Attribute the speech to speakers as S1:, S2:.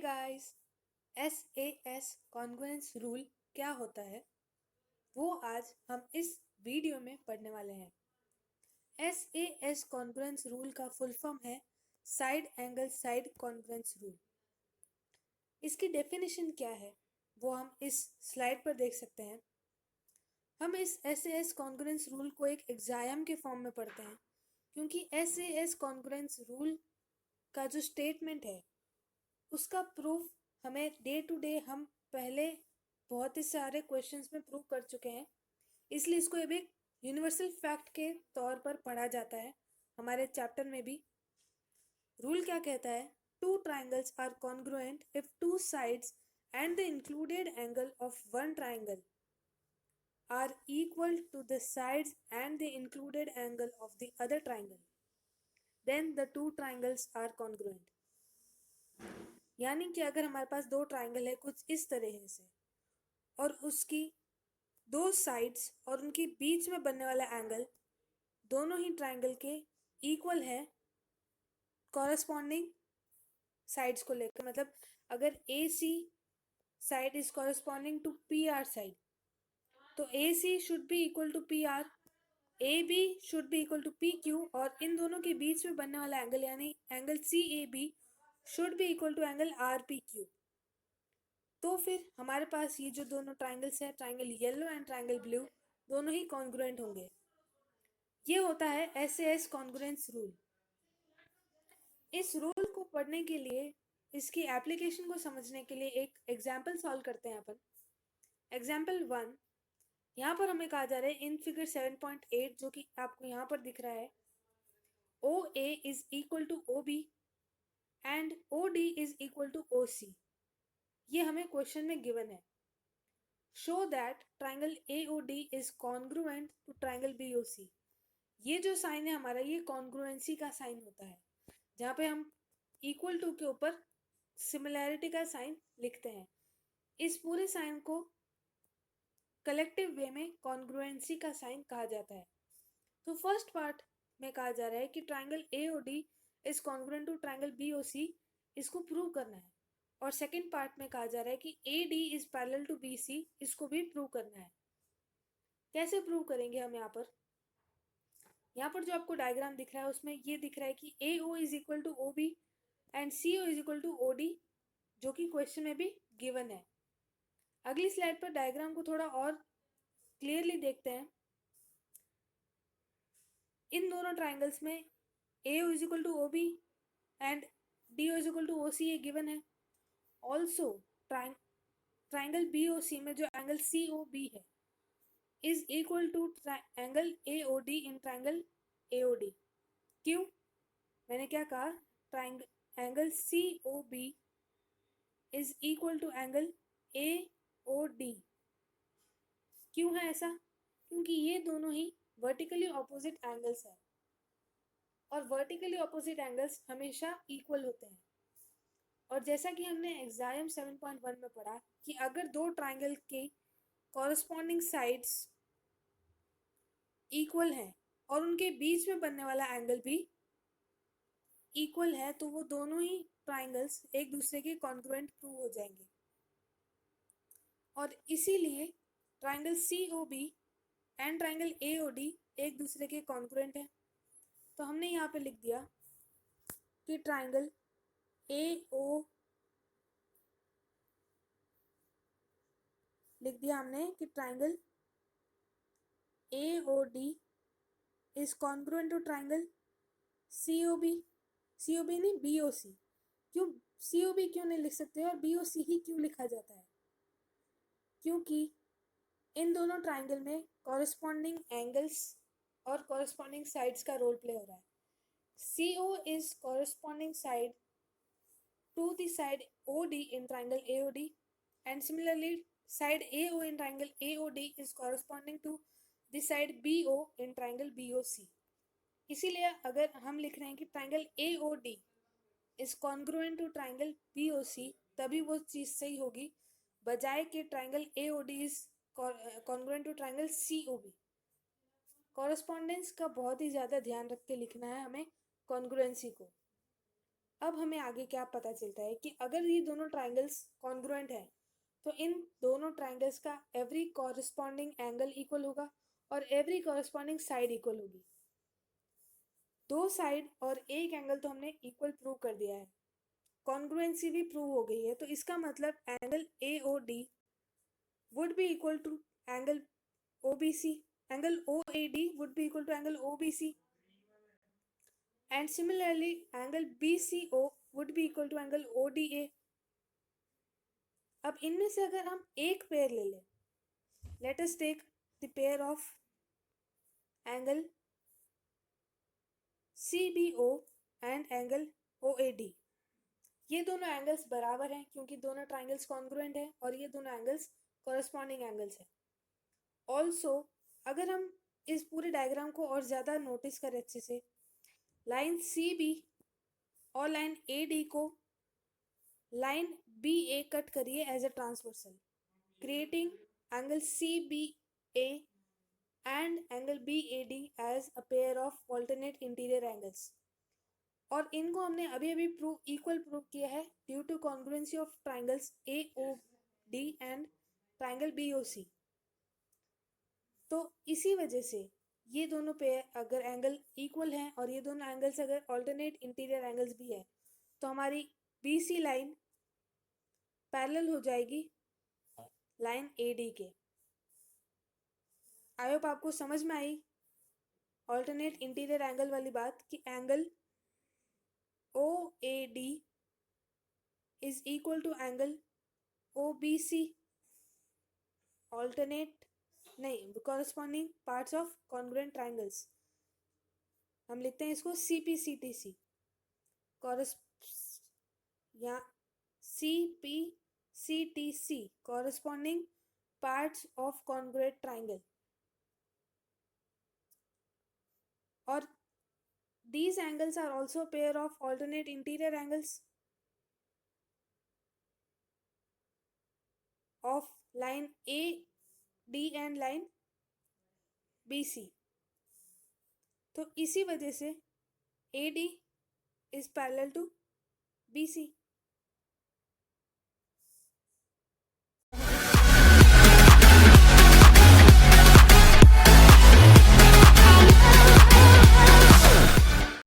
S1: Guys, SAS congruence rule क्या होता है वो आज हम इस वीडियो में पढ़ने वाले हैं। SAS कॉन्ग्रुएंस रूल का फुल फॉर्म है side angle side congruence rule. इसकी डेफिनेशन क्या है वो हम इस स्लाइड पर देख सकते हैं। हम इस SAS कॉन्ग्रुएंस रूल को एक एग्जाम के फॉर्म में पढ़ते हैं क्योंकि SAS कॉन्ग्रुएंस रूल का जो स्टेटमेंट है उसका प्रूफ हमें डे टू डे हम पहले बहुत ही सारे क्वेश्चंस में प्रूव कर चुके हैं, इसलिए इसको अब एक यूनिवर्सल फैक्ट के तौर पर पढ़ा जाता है। हमारे चैप्टर में भी रूल क्या कहता है, two triangles are congruent if two sides and the included angle of one triangle are equal to the sides and the included angle of the other triangle, then the two triangles are congruent. यानी कि अगर हमारे पास दो triangle है कुछ इस तरह से और उसकी दो साइड्स और उनके बीच में बनने वाला एंगल दोनों ही ट्राइंगल के इक्वल है कॉरस्पॉन्डिंग साइड्स को लेकर, मतलब अगर AC side is corresponding to PR side तो AC should be equal to PR, AB should be equal to PQ और इन दोनों के बीच में बनने वाला एंगल यानी angle CAB should be equal to angle RPQ। तो फिर हमारे पास ये जो दोनों ट्राइंगल्स हैं, triangle yellow and triangle blue, दोनों ही कॉन्ग्रुएंट होंगे। ये होता है SAS कॉन्ग्रुएंस रूल। इस रूल को पढ़ने के लिए, इसकी एप्लीकेशन को समझने के लिए एक एग्जाम्पल सॉल्व करते हैं अपन। एग्जाम्पल 1, यहाँ पर हमें कहा जा रहा है इन फिगर 7.8 जो कि आपको यहाँ पर दिख रहा है, OA is equal to OB and OD is equal to OC। ये हमें क्वेश्चन में गिवन है। Show that triangle AOD is congruent to triangle BOC। ये जो साइन है हमारा, ये कॉन्ग्रुएंसी का साइन होता है, जहाँ पे हम इक्वल टू के ऊपर सिमिलैरिटी का साइन लिखते हैं। इस पूरे साइन को कलेक्टिव वे में कॉन्ग्रुएंसी का साइन कहा जाता है। तो फर्स्ट पार्ट में कहा जा रहा है कि triangle AOD is congruent to triangle BOC, इसको प्रूव करना है। और सेकंड पार्ट में कहा जा रहा है कि AD is parallel to BC, इसको भी प्रूव करना है। कैसे प्रूव करेंगे हम? यहाँ पर जो आपको डायग्राम दिख रहा है उसमें ये दिख रहा है कि AO is equal to OB and CO is equal to OD, जो कि क्वेश्चन में भी गिवन है। अगली स्लाइड पर डायग्राम को थोड़ा और क्लियरली देखते हैं। इन दोनों ट्राइंगल्स में AO is equal to OB and DO is equal to OC ये गिवन है। ऑल्सो ट्राइंगल BOC में जो एंगल COB है is equal to angle AOD in triangle AOD। क्यों? मैंने क्या कहा? Angle COB is equal to angle AOD। क्यों है ऐसा? क्योंकि ये दोनों ही वर्टिकली ऑपोजिट एंगल्स हैं और वर्टिकली ऑपोजिट एंगल्स हमेशा इक्वल होते हैं। और जैसा कि हमने एग्जाम 7.1 में पढ़ा कि अगर दो ट्राइंगल के कॉरस्पॉन्डिंग साइड्स इक्वल हैं और उनके बीच में बनने वाला एंगल भी इक्वल है तो वो दोनों ही ट्राइंगल्स एक दूसरे के कॉन्ग्रुएंट प्रूव हो जाएंगे। और इसीलिए triangle COB and triangle AOD एक दूसरे के कॉन्ग्रुएंट है। तो हमने यहाँ पे लिख दिया कि triangle AOD is congruent to triangle COB नहीं BOC। क्यों COB क्यों नहीं लिख सकते और BOC ही क्यों लिखा जाता है? क्योंकि इन दोनों ट्राइंगल में कॉरस्पॉन्डिंग एंगल्स और कॉरस्पॉन्डिंग साइड्स का रोल प्ले हो रहा है। CO is corresponding side to the side OD in triangle AOD and similarly side AO in triangle AOD is corresponding to the side BO in triangle BOC। इसीलिए अगर हम लिख रहे हैं कि triangle AOD is congruent to triangle BOC तभी वो चीज़ सही होगी, बजाय कि triangle AOD is congruent to triangle COB। Correspondence का बहुत ही ज़्यादा ध्यान रख के लिखना है हमें कॉन्ग्रुएंसी को। अब हमें आगे क्या पता चलता है कि अगर ये दोनों ट्राइंगल्स कॉन्ग्रुएंट हैं तो इन दोनों ट्राइंगल्स का एवरी कॉरस्पॉन्डिंग एंगल इक्वल होगा और एवरी कॉरस्पॉन्डिंग साइड इक्वल होगी। दो साइड और एक एंगल तो हमने इक्वल प्रूव कर दिया है, कॉन्ग्रुएंसी भी प्रूव हो गई है, तो इसका मतलब angle AOD would be equal to angle OBC, angle OAD would be equal to angle OBC, and similarly angle BCO would be equal to angle ODA। अब इनमें से अगर हम एक पेयर ले लें, let us take the pair of angle CBO and angle OAD। ये दोनों एंगल्स बराबर हैं क्योंकि दोनों ट्राइंगल्स कॉन्ग्रुएंट हैं और ये दोनों एंगल्स कॉरस्पॉन्डिंग एंगल्स हैं। ऑल्सो अगर हम इस पूरे डायग्राम को और ज़्यादा नोटिस करें अच्छे से, लाइन CB और लाइन AD को लाइन BA कट करिए as a transversal, creating angle CBA and angle BAD as a pair of alternate interior angles। और इनको हमने अभी अभी इक्वल प्रूव किया है due to congruency of triangles AOD and triangle BOC। तो इसी वजह से ये दोनों पेयर अगर एंगल इक्वल हैं और ये दोनों एंगल्स अगर ऑल्टरनेट इंटीरियर एंगल्स भी है तो हमारी BC लाइन पैरेलल हो जाएगी लाइन AD के। आई होप आपको समझ में आई ऑल्टरनेट इंटीरियर एंगल वाली बात कि angle OAD is equal to angle OBC, alternate नहीं, corresponding parts of congruent triangles. हम लिखते हैं इसको CPCTC, कॉरस या CPCTC, corresponding parts of congruent triangle. और these angles are also a pair of alternate interior angles of line AD and line BC। तो इसी वजह से AD is parallel to BC।